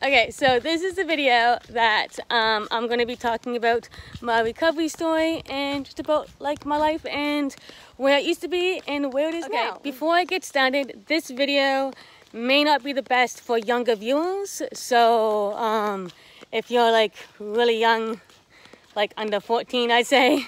Okay, so this is a video that I'm going to be talking about my recovery story and just about like my life and where it used to be and where it is now. Before I get started, this video may not be the best for younger viewers. So if you're like really young, like under 14, I'd say,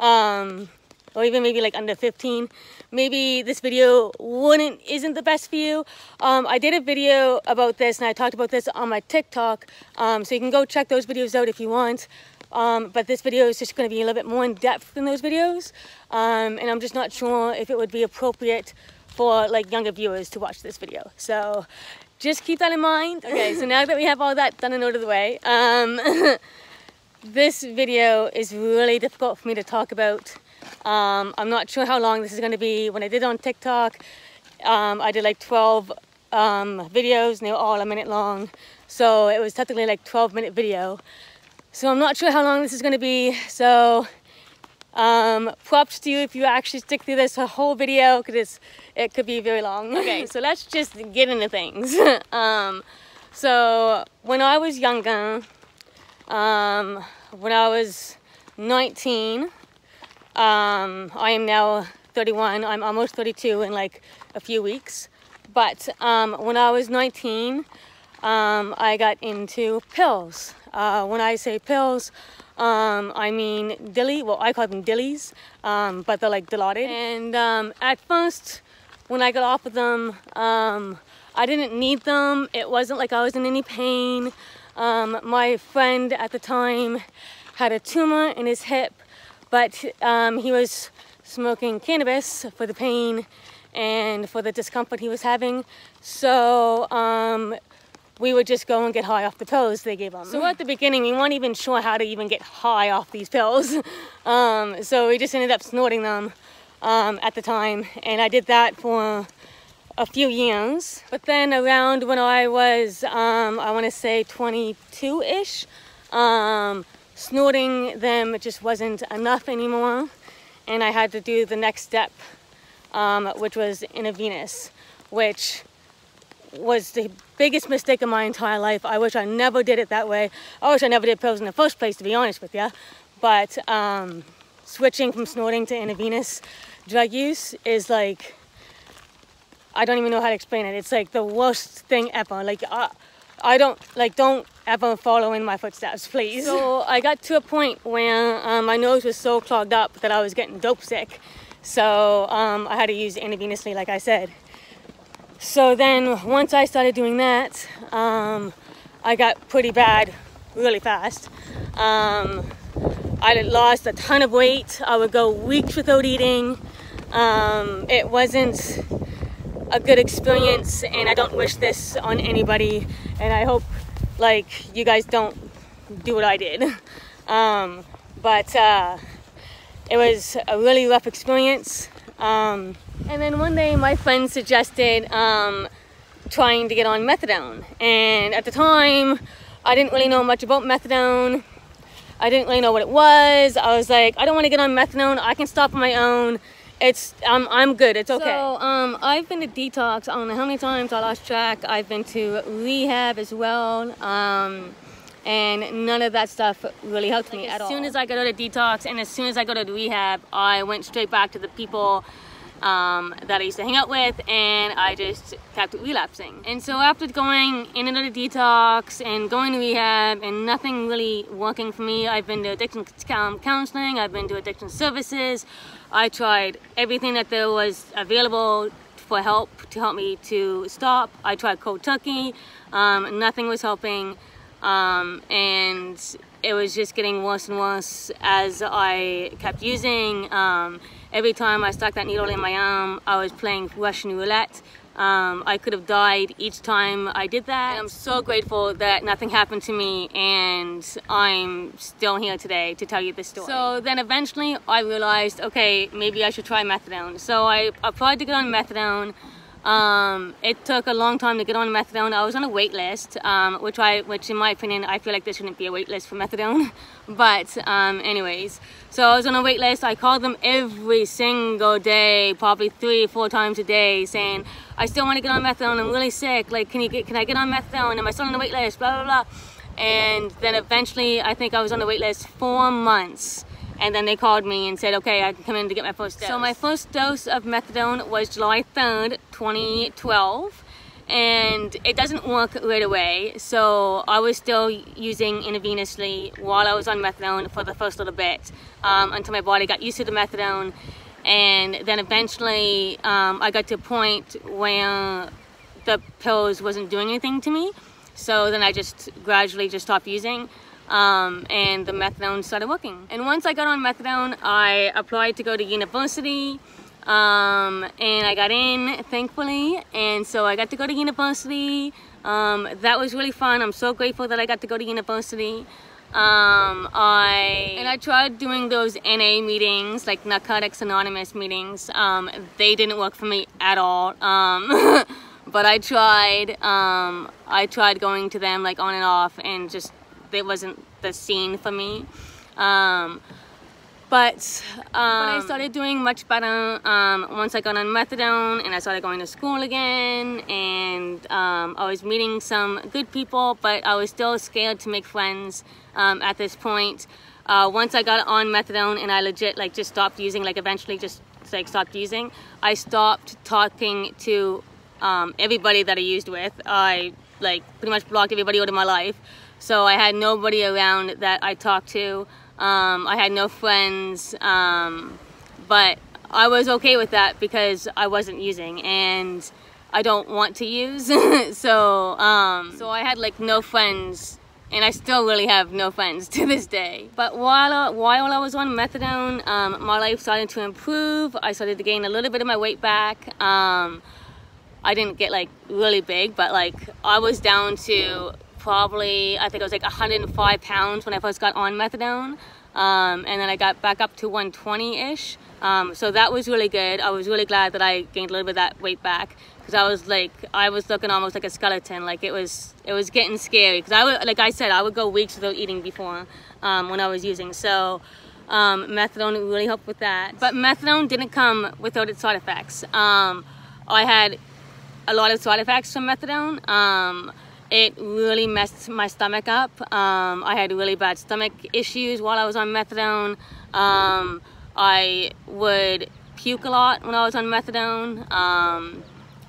or even maybe like under 15, maybe this video isn't the best for you. I did a video about this and I talked about this on my TikTok, so you can go check those videos out if you want. But this video is just going to be a little bit more in depth than those videos, and I'm just not sure if it would be appropriate for like younger viewers to watch this video. So just keep that in mind. Okay, so now that we have all that done and out of the way, this video is really difficult for me to talk about. I'm not sure how long this is going to be. When I did it on TikTok, I did like 12 videos and they were all a minute long. So it was technically like 12-minute video. So I'm not sure how long this is going to be. So props to you if you actually stick through this whole video, because it could be very long. Okay, so let's just get into things. So when I was younger, when I was 19, I am now 31. I'm almost 32 in like a few weeks. But when I was 19, I got into pills. When I say pills, I mean dilly. Well, I call them dillies, but they're like Dilaudid. And at first, when I got off of them, I didn't need them. It wasn't like I was in any pain. My friend at the time had a tumor in his hip, but he was smoking cannabis for the pain and for the discomfort he was having. So we would just go and get high off the pills they gave him. So at the beginning, we weren't even sure how to even get high off these pills. So we just ended up snorting them at the time. And I did that for a few years. But then around when I was, I want to say 22-ish, snorting them, it just wasn't enough anymore, and I had to do the next step, which was intravenous, which was the biggest mistake of my entire life. I wish I never did it that way. I wish I never did pills in the first place, to be honest with you. But switching from snorting to intravenous drug use is like, I don't even know how to explain it. It's like the worst thing ever. Like don't ever follow in my footsteps, please. So I got to a point where my nose was so clogged up that I was getting dope sick. So I had to use it intravenously, like I said. So then once I started doing that, I got pretty bad really fast. I lost a ton of weight. I would go weeks without eating. It wasn't a good experience, and I don't wish this on anybody, and I hope like you guys don't do what I did. But it was a really rough experience. And then one day my friend suggested trying to get on methadone, and at the time I didn't really know much about methadone. I didn't really know what it was. I was like, I don't want to get on methadone. I can stop on my own. I'm good, it's okay. So I've been to detox, I don't know how many times, I lost track. I've been to rehab as well, and none of that stuff really helped me at all. As soon as I got out of detox and as soon as I got out of rehab, I went straight back to the people that I used to hang out with, and I just kept relapsing. And so after going in and out of detox and going to rehab and nothing really working for me, I've been to addiction counseling, I've been to addiction services. I tried everything that there was available for help to help me to stop. I tried cold turkey, nothing was helping, and it was just getting worse and worse as I kept using. Every time I stuck that needle in my arm, I was playing Russian roulette. I could have died each time I did that. And I'm so grateful that nothing happened to me, and I'm still here today to tell you this story. So then eventually I realized, okay, maybe I should try methadone. So I applied to get on methadone. It took a long time to get on methadone. I was on a wait list, which in my opinion, I feel like there shouldn't be a wait list for methadone. But anyways, so I was on a wait list. I called them every single day, probably 3 or 4 times a day, saying, I still want to get on methadone. I'm really sick. Like, can I get on methadone? Am I still on the wait list? Blah, blah, blah. And then eventually, I think I was on the wait list 4 months. And then they called me and said, okay, I can come in to get my first dose. So my first dose of methadone was July 3rd, 2012. And it doesn't work right away. So I was still using intravenously while I was on methadone for the first little bit, until my body got used to the methadone. And then eventually I got to a point where the pills wasn't doing anything to me. So then I just gradually just stopped using. And the methadone started working. And once I got on methadone, I applied to go to university, and I got in, thankfully, and so I got to go to university. That was really fun. I'm so grateful that I got to go to university. I tried doing those NA meetings, like Narcotics Anonymous meetings. They didn't work for me at all. But I tried going to them like on and off, and just it wasn't the scene for me. But I started doing much better once I got on methadone, and I started going to school again, and I was meeting some good people, but I was still scared to make friends at this point. Once I got on methadone and I legit like just stopped using, like eventually just like stopped using, I stopped talking to everybody that I used with. I like pretty much blocked everybody out of my life. So I had nobody around that I talked to. I had no friends, but I was okay with that because I wasn't using and I don't want to use. So I had like no friends, and I still really have no friends to this day. But while I was on methadone, my life started to improve. I started to gain a little bit of my weight back. I didn't get like really big, but like I was down to probably, I think it was like 105 pounds when I first got on methadone. And then I got back up to 120-ish. So that was really good. I was really glad that I gained a little bit of that weight back, because I was looking almost like a skeleton. Like it was getting scary, because like I said, I would go weeks without eating before when I was using. So methadone really helped with that. But methadone didn't come without its side effects. I had a lot of side effects from methadone. It really messed my stomach up. I had really bad stomach issues while I was on methadone. I would puke a lot when I was on methadone.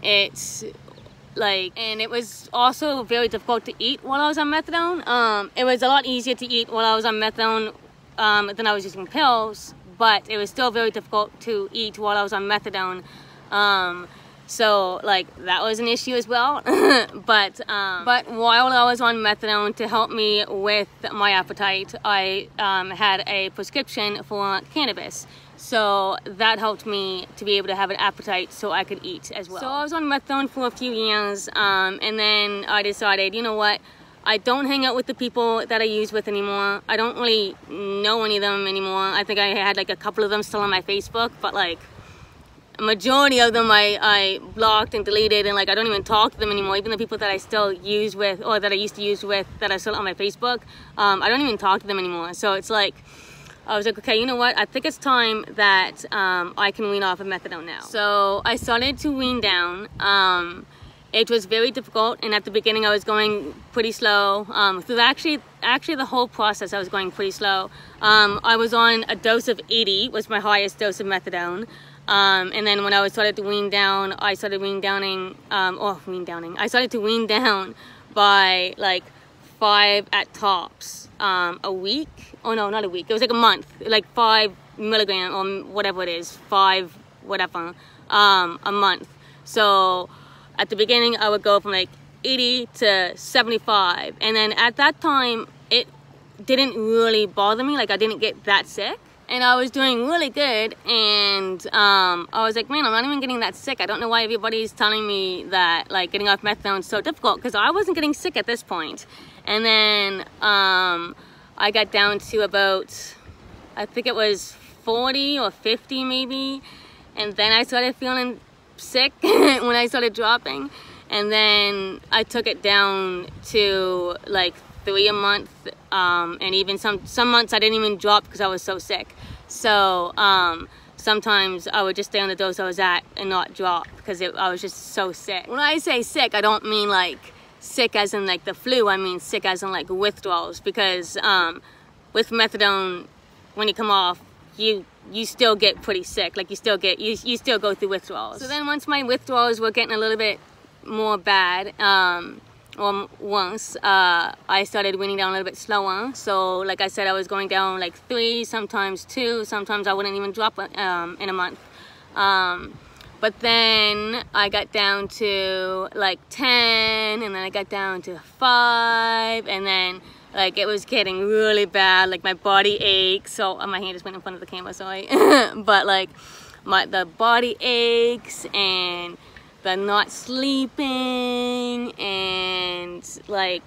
And it was also very difficult to eat while I was on methadone. It was a lot easier to eat while I was on methadone than I was using pills, but it was still very difficult to eat while I was on methadone. So like that was an issue as well. But while I was on methadone, to help me with my appetite, I had a prescription for cannabis. So that helped me to be able to have an appetite so I could eat as well. So I was on methadone for a few years, and then I decided, you know what, I don't hang out with the people that I use with anymore. I don't really know any of them anymore. I think I had like a couple of them still on my Facebook, but like a majority of them I blocked and deleted, and like I don't even talk to them anymore. Even the people that I still use with, or that I used to use with, that are still on my Facebook, I don't even talk to them anymore. So it's like, I was like, okay, you know what? I think it's time that I can wean off of methadone now. So I started to wean down. It was very difficult, and at the beginning I was going pretty slow. Through actually the whole process I was going pretty slow. I was on a dose of 80, was my highest dose of methadone. And then when I started to wean down, I started to wean down by like 5 at tops a week. Oh no, not a week. It was like a month, like 5 milligrams or whatever it is, 5 whatever a month. So at the beginning, I would go from like 80 to 75, and then at that time, it didn't really bother me. Like I didn't get that sick. And I was doing really good, and I was like, man, I'm not even getting that sick. I don't know why everybody's telling me that like getting off methadone is so difficult, because I wasn't getting sick at this point. And then I got down to about, I think it was 40 or 50 maybe, and then I started feeling sick when I started dropping, and then I took it down to like 3 a month, and even some months I didn't even drop because I was so sick. So sometimes I would just stay on the dose I was at and not drop because I was just so sick. When I say sick, I don't mean like sick as in like the flu. I mean sick as in like withdrawals, because with methadone, when you come off, you still get pretty sick. Like you still go through withdrawals. So then once my withdrawals were getting a little bit more bad, once I started weaning down a little bit slower. So like I said, I was going down like 3, sometimes 2, sometimes I wouldn't even drop in a month. But then I got down to like 10, and then I got down to 5, and then like it was getting really bad. Like my body aches. So my hand just went in front of the camera, sorry. But like the body aches, and the not sleeping, and like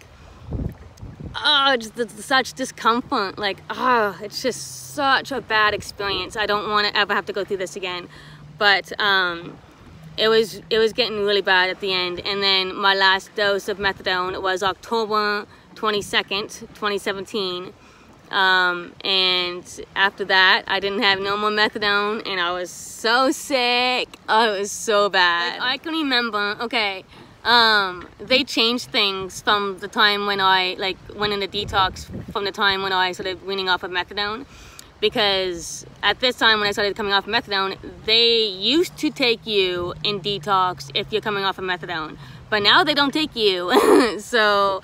just such discomfort. Like it's just such a bad experience. I don't want to ever have to go through this again. But it was getting really bad at the end. And then my last dose of methadone was October 22nd, 2017. And after that, I didn't have no more methadone, and I was so sick. Oh, it was so bad. Like, I can remember, okay, they changed things from the time when I like went into detox, from the time when I started weaning off of methadone. Because at this time when I started coming off of methadone, they used to take you in detox if you're coming off of methadone. But now they don't take you. So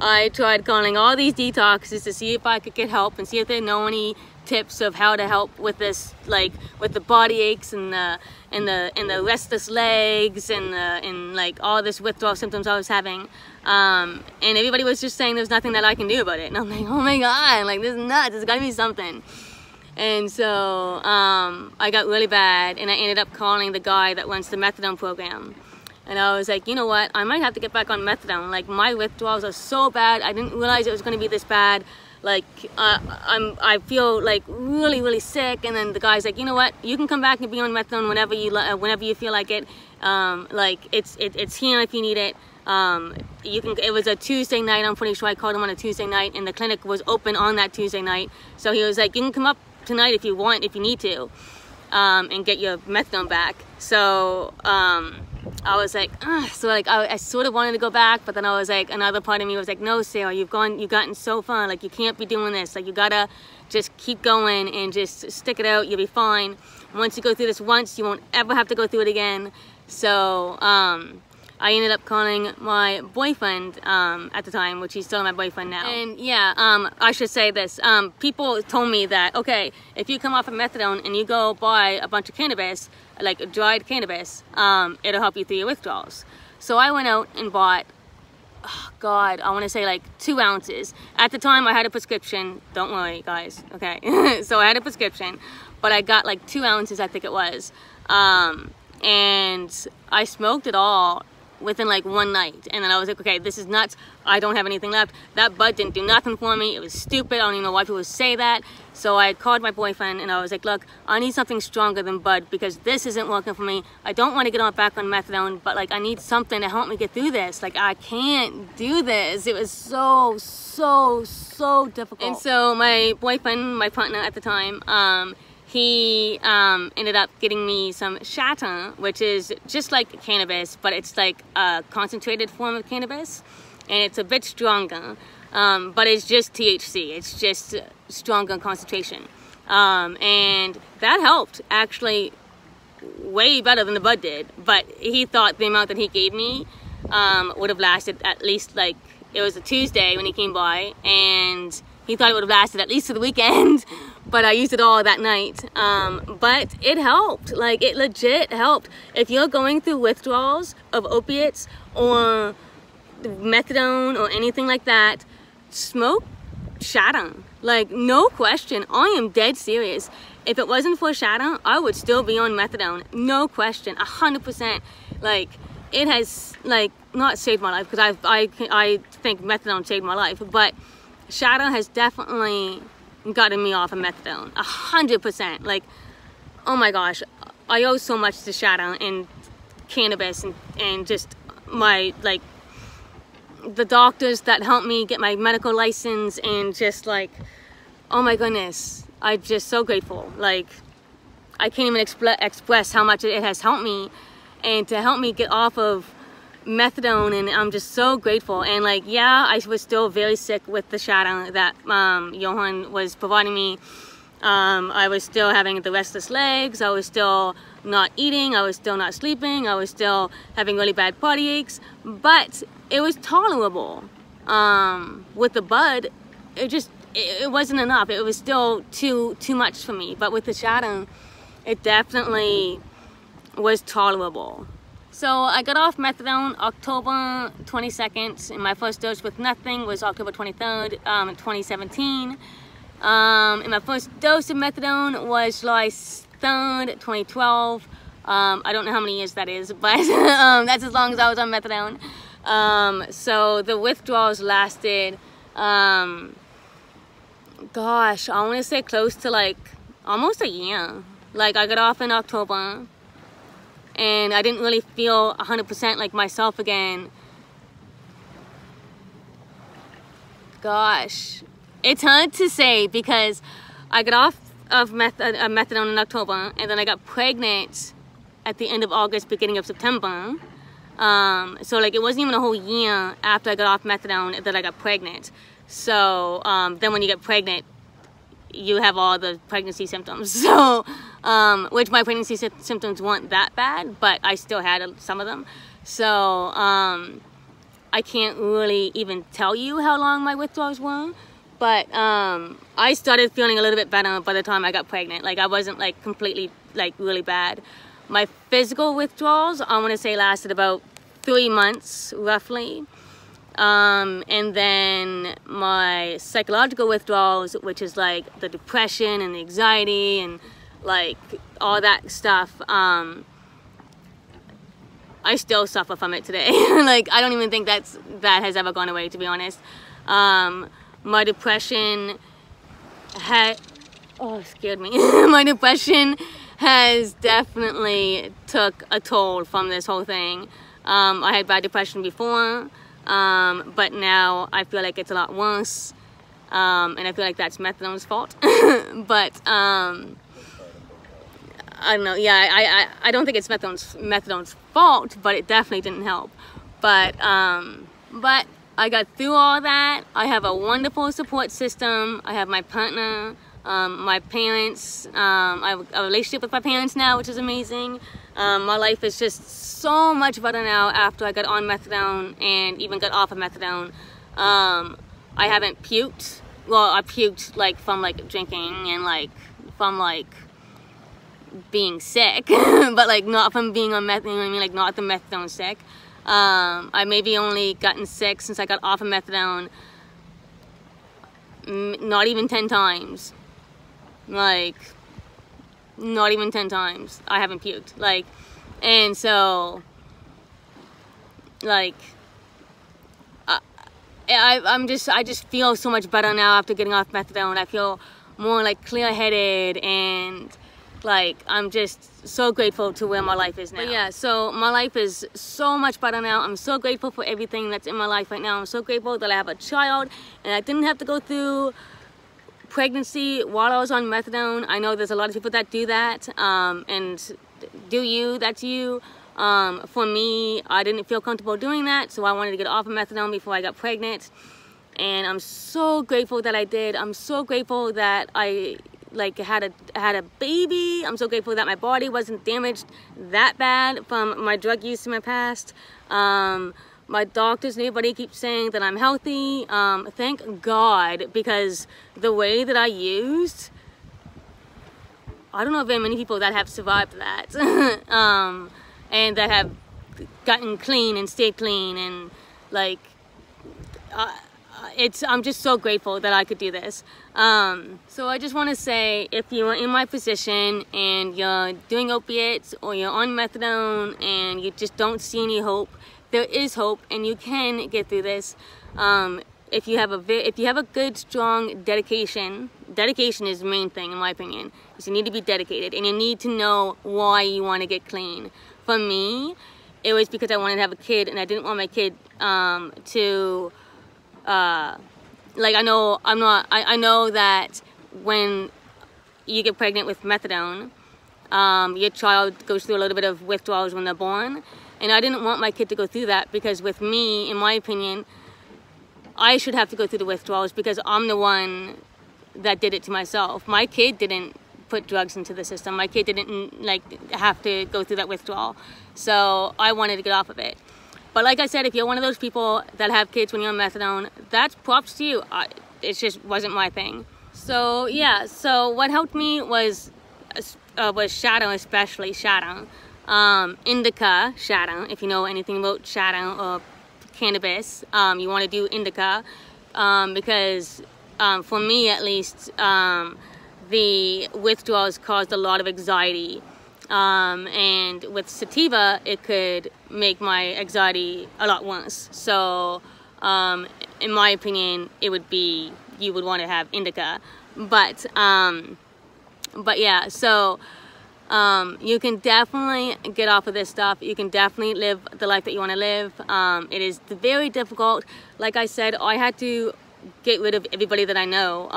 I tried calling all these detoxes to see if I could get help and see if they know any tips of how to help with this, like with the body aches and the restless legs and like all this withdrawal symptoms I was having. And everybody was just saying there's nothing that I can do about it. And I'm like, oh my God, like this is nuts, there's gotta be something. And so I got really bad, and I ended up calling the guy that runs the methadone program. And I was like, you know what, I might have to get back on methadone. Like my withdrawals are so bad, I didn't realize it was gonna be this bad. Like I feel like really, really sick. And then the guy's like, you know what, you can come back and be on methadone whenever you feel like it. Like it's here if you need it. It was a Tuesday night, I'm pretty sure I called him on a Tuesday night, and the clinic was open on that Tuesday night. So he was like, you can come up tonight if you want, if you need to, and get your methadone back. So I was like, so like I sort of wanted to go back, but then I was like, another part of me was like, no, Sarah, you've gotten so far, like you can't be doing this. Like you gotta just keep going and just stick it out, you'll be fine. Once you go through this once, you won't ever have to go through it again. So I ended up calling my boyfriend at the time, which he's still my boyfriend now. And yeah, I should say this. People told me that, okay, if you come off of methadone and you go buy a bunch of cannabis, like dried cannabis, it'll help you through your withdrawals. So I went out and bought, oh God, I want to say like 2 ounces. At the time I had a prescription, don't worry guys, okay? So I had a prescription, but I got like 2 ounces, I think it was. And I smoked it all within like one night, and then I was like, okay, this is nuts, I don't have anything left. That bud didn't do nothing for me, it was stupid, I don't even know why people say that. So I called my boyfriend and I was like, look, I need something stronger than bud because this isn't working for me. I don't want to get back on methadone, but like I need something to help me get through this. Like I can't do this. It was so difficult. And so my boyfriend, my partner at the time, he ended up getting me some shatter, which is just like cannabis, but it's like a concentrated form of cannabis, and it's a bit stronger, but it's just THC. It's just stronger concentration, and that helped actually way better than the bud did. But he thought the amount that he gave me would have lasted at least, like, it was a Tuesday when he came by, and he thought it would have lasted at least to the weekend. But I used it all that night. But it helped. Like, it legit helped. If you're going through withdrawals of opiates or methadone or anything like that, smoke shatter. Like, no question. I am dead serious. If it wasn't for shatter, I would still be on methadone. No question. 100%. Like, it has, like, not saved my life, because I think methadone saved my life. But shatter has definitely gotten me off of methadone, 100%. Like, oh my gosh, I owe so much to shatter, and cannabis and just my, like, the doctors that helped me get my medical license, and just like, oh my goodness, I'm just so grateful. Like, I can't even express how much it has helped me, and to help me get off of methadone, and I'm just so grateful. And like, yeah, I was still very sick with the shadow that Johan was providing me. I was still having the restless legs, I was still not eating, I was still not sleeping, I was still having really bad body aches, but it was tolerable. With the bud, it wasn't enough. It was still too much for me. But with the shadow, it definitely was tolerable. So I got off methadone October 22nd, and my first dose with nothing was October 23rd, 2017. And my first dose of methadone was July 3rd, 2012. I don't know how many years that is, but that's as long as I was on methadone. So the withdrawals lasted, gosh, I want to say close to like almost a year. Like, I got off in October, and I didn't really feel 100% like myself again. Gosh, it's hard to say because I got off of methadone in October, and then I got pregnant at the end of August, beginning of September. So like, it wasn't even a whole year after I got off methadone that I got pregnant. So then when you get pregnant, you have all the pregnancy symptoms. So, which my pregnancy symptoms weren't that bad, but I still had some of them. So I can't really even tell you how long my withdrawals were. But I started feeling a little bit better by the time I got pregnant. Like, I wasn't like completely like really bad. My physical withdrawals, I want to say, lasted about 3 months roughly. And then my psychological withdrawals, which is like the depression and the anxiety and like all that stuff, I still suffer from it today. Like, I don't even think that has ever gone away, to be honest. My depression scared me. My depression has definitely took a toll from this whole thing. I had bad depression before, but now I feel like it's a lot worse, and I feel like that's methadone's fault. But I don't know. Yeah, I don't think it's methadone's fault, but it definitely didn't help. But I got through all that. I have a wonderful support system. I have my partner, my parents. I have a relationship with my parents now, which is amazing. My life is just so much better now after I got on methadone and even got off of methadone. I haven't puked. Well, I puked like from like drinking and like from like being sick, but like not from being on methadone. You know what I mean? Like, not the methadone sick. I maybe only gotten sick since I got off of methadone, not even 10 times. Like, not even 10 times I haven't puked. Like, and so, like, I just feel so much better now after getting off methadone. I feel more like clear-headed, and like, I'm just so grateful to where my life is now. But yeah, so my life is so much better now. I'm so grateful for everything that's in my life right now. I'm so grateful that I have a child, and I didn't have to go through pregnancy while I was on methadone. I know there's a lot of people that do that, and that's you. For me, I didn't feel comfortable doing that, so I wanted to get off of methadone before I got pregnant. And I'm so grateful that I did. I'm so grateful that I like had a baby. I'm so grateful that my body wasn't damaged that bad from my drug use in my past. My doctors and everybody keeps saying that I'm healthy. Thank God, because the way that I used, I don't know very many people that have survived that. And that have gotten clean and stayed clean, and like, I'm just so grateful that I could do this. So I just want to say, if you're in my position and you're doing opiates or you're on methadone and you just don't see any hope, there is hope, and you can get through this. If you have a good, strong dedication is the main thing in my opinion. Is you need to be dedicated, and you need to know why you want to get clean. For me, it was because I wanted to have a kid, and I didn't want my kid to like, I know that when you get pregnant with methadone, your child goes through a little bit of withdrawals when they're born, and I didn't want my kid to go through that, because with me, in my opinion, I should have to go through the withdrawals because I'm the one that did it to myself. My kid didn't put drugs into the system. My kid didn't like have to go through that withdrawal. So I wanted to get off of it. But like I said, if you're one of those people that have kids when you're on methadone, that's props to you. It just wasn't my thing. So yeah, so what helped me was shadow, especially shadow. Indica shadow, if you know anything about shadow or cannabis, you want to do indica, because for me at least, the withdrawals caused a lot of anxiety, and with sativa it could make my anxiety a lot worse. So in my opinion, it would be, you would want to have indica. But yeah, so you can definitely get off of this stuff. You can definitely live the life that you want to live. It is very difficult. Like I said, I had to get rid of everybody that I know.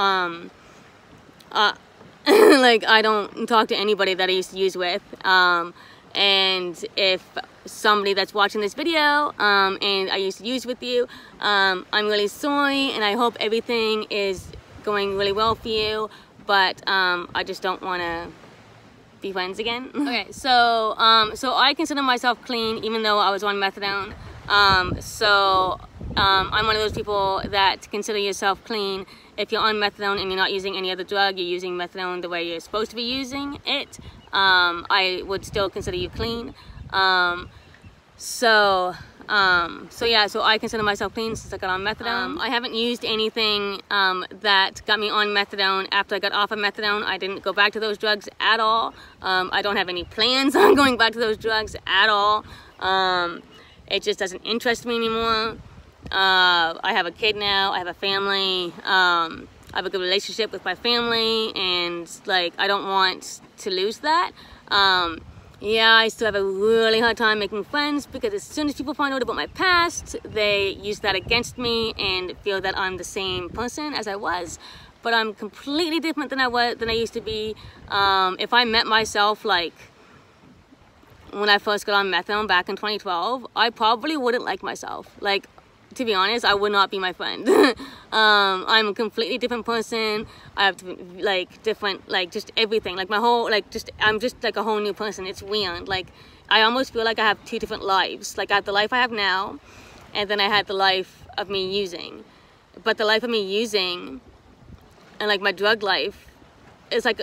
Like, I don't talk to anybody that I used to use with. And if somebody that's watching this video, and I used to use with you, I'm really sorry, and I hope everything is going really well for you. But I just don't want to be friends again. Okay, so I consider myself clean even though I was on methadone. I'm one of those people that consider yourself clean. If you're on methadone and you're not using any other drug, you're using methadone the way you're supposed to be using it, I would still consider you clean. So yeah, so I consider myself clean since I got on methadone. I haven't used anything that got me on methadone after I got off of methadone. I didn't go back to those drugs at all. I don't have any plans on going back to those drugs at all. It just doesn't interest me anymore. I have a kid now, I have a family, I have a good relationship with my family, and like, I don't want to lose that. Yeah, I still have a really hard time making friends, because as soon as people find out about my past, they use that against me and feel that I'm the same person as I was. But I'm completely different than I used to be. If I met myself like when I first got on methadone back in 2012, I probably wouldn't like myself. Like, to be honest, I would not be my friend. I'm a completely different person. I have different, just everything. Like my whole, I'm just like a whole new person. It's weird. Like, I almost feel like I have two different lives. Like, I have the life I have now, and then I had the life of me using. But the life of me using, and like my drug life, is like,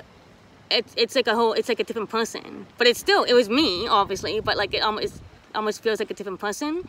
it's like a different person. But it's still, it was me, obviously, but like it almost feels like a different person.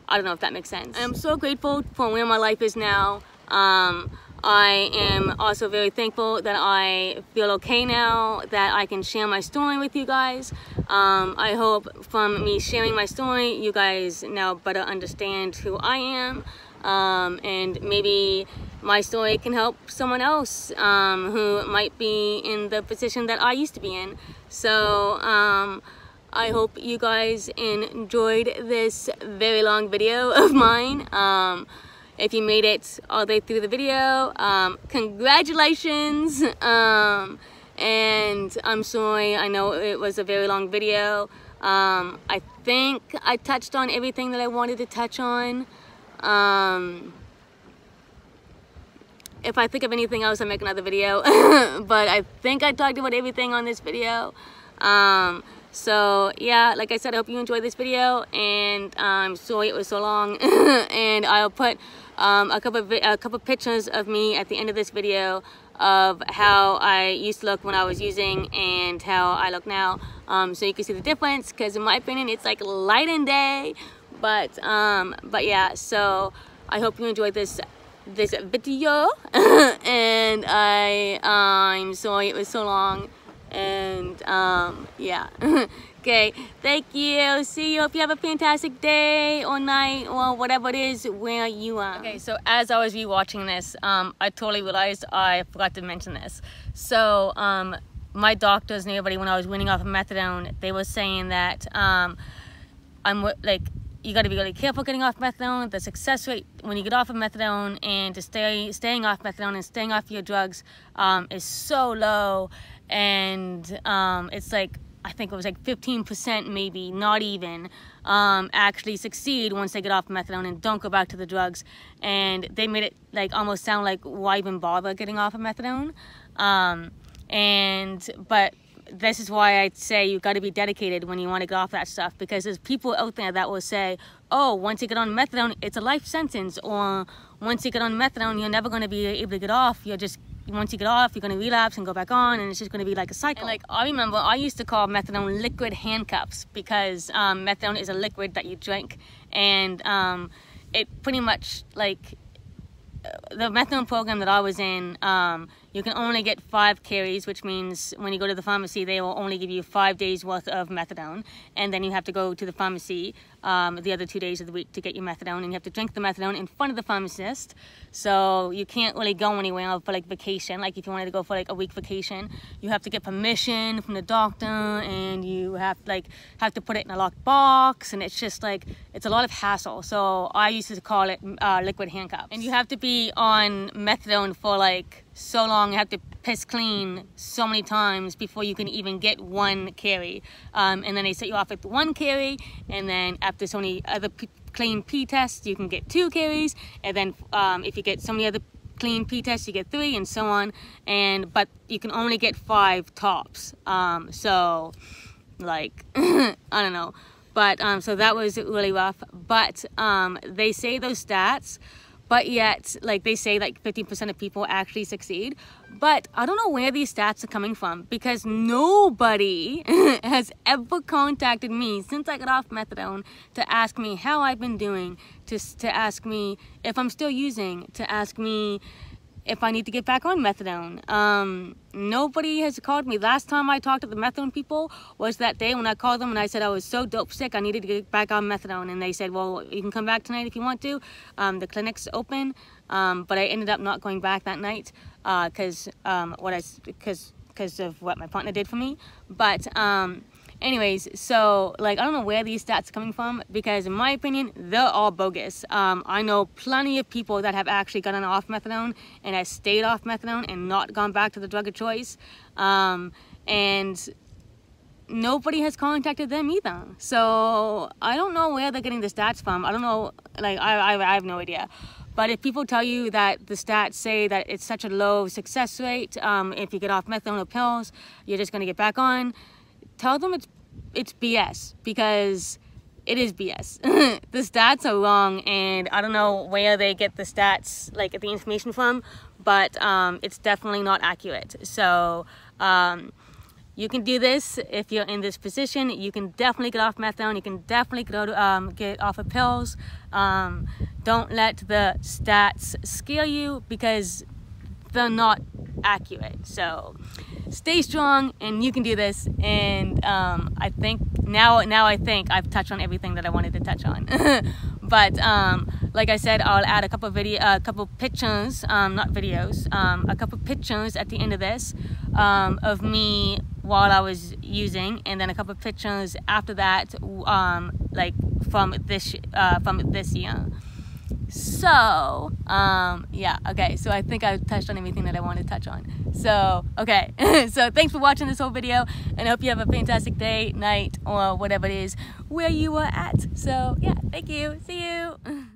I don't know if that makes sense. I'm so grateful for where my life is now. I am also very thankful that I feel okay now, that I can share my story with you guys. I hope from me sharing my story, you guys now better understand who I am. And maybe my story can help someone else who might be in the position that I used to be in. So, I hope you guys enjoyed this very long video of mine. If you made it all the way through the video, congratulations. And I'm sorry, I know it was a very long video. I think I touched on everything that I wanted to touch on. If I think of anything else, I'll make another video. But I think I talked about everything on this video. So yeah, like I said, I hope you enjoyed this video, and I'm sorry it was so long. And I'll put a couple pictures of me at the end of this video of how I used to look when I was using and how I look now, so you can see the difference, because in my opinion it's like light and day. But yeah, so I hope you enjoyed this video. And I'm sorry it was so long. And yeah. Okay, thank you. See you. Hope you have a fantastic day or night or whatever it is where you are. Okay, so as I was rewatching this, I totally realized I forgot to mention this. So my doctors and everybody, when I was weaning off of methadone, they were saying that you got to be really careful getting off methadone. The success rate when you get off of methadone and to staying off methadone and staying off your drugs is so low, and it's like, I think it was like 15%, maybe not even, actually succeed once they get off methadone and don't go back to the drugs. And they made it like almost sound like, why even bother getting off of methadone? But this is why I'd say you got to be dedicated when you want to get off that stuff, because there's people out there that will say, oh, once you get on methadone, it's a life sentence, or once you get on methadone, you're never going to be able to get off. Once you get off, you're going to relapse and go back on, and it's just going to be like a cycle. And like, I remember I used to call methadone liquid handcuffs, because methadone is a liquid that you drink, and it pretty much, like, the methadone program that I was in, you can only get 5 carries, which means when you go to the pharmacy, they will only give you 5 days worth of methadone, and then you have to go to the pharmacy the other 2 days of the week to get your methadone, and you have to drink the methadone in front of the pharmacist. So you can't really go anywhere for like vacation. Like if you wanted to go for like a week vacation, you have to get permission from the doctor, and you have to put it in a locked box, and it's just like, it's a lot of hassle. So I used to call it liquid handcuffs. And you have to be on methadone for like so long, you have to piss clean so many times before you can even get 1 carry, and then they set you off at 1 carry, and then after so many other clean pee tests you can get 2 carries, and then if you get so many other clean pee tests you get 3, and so on, but you can only get 5 tops. So like I don't know, but so that was really rough. But they say those stats, but yet, like, they say like 50% of people actually succeed. But I don't know where these stats are coming from, because nobody has ever contacted me since I got off methadone to ask me how I've been doing, to ask me if I'm still using, to ask me if I need to get back on methadone. Nobody has called me. Last time I talked to the methadone people was that day when I called them and I said I was so dope sick I needed to get back on methadone, and they said, well, you can come back tonight if you want to. The clinic's open, but I ended up not going back that night because of what my partner did for me. But anyways, so like, I don't know where these stats are coming from, because in my opinion they're all bogus. I know plenty of people that have actually gotten off methadone and have stayed off methadone and not gone back to the drug of choice, and nobody has contacted them either. So I don't know where they're getting the stats from. I don't know, like, I have no idea. But if people tell you that the stats say that it's such a low success rate, if you get off methadone or pills you're just going to get back on, tell them it's BS, because it is BS. The stats are wrong, and I don't know where they get the stats, like the information from, but it's definitely not accurate. So you can do this if you're in this position. You can definitely get off methadone. You can definitely get off of pills. Don't let the stats scare you, because they're not accurate. So stay strong, and you can do this. And I think now I think I've touched on everything that I wanted to touch on. But like I said, I'll add a couple pictures, not videos, a couple pictures at the end of this of me while I was using, and then a couple pictures after that, like from this year. So yeah, okay, so I think I've touched on everything that I wanted to touch on. So okay, so thanks for watching this whole video, and I hope you have a fantastic day, night, or whatever it is where you are at. So yeah, thank you, see you.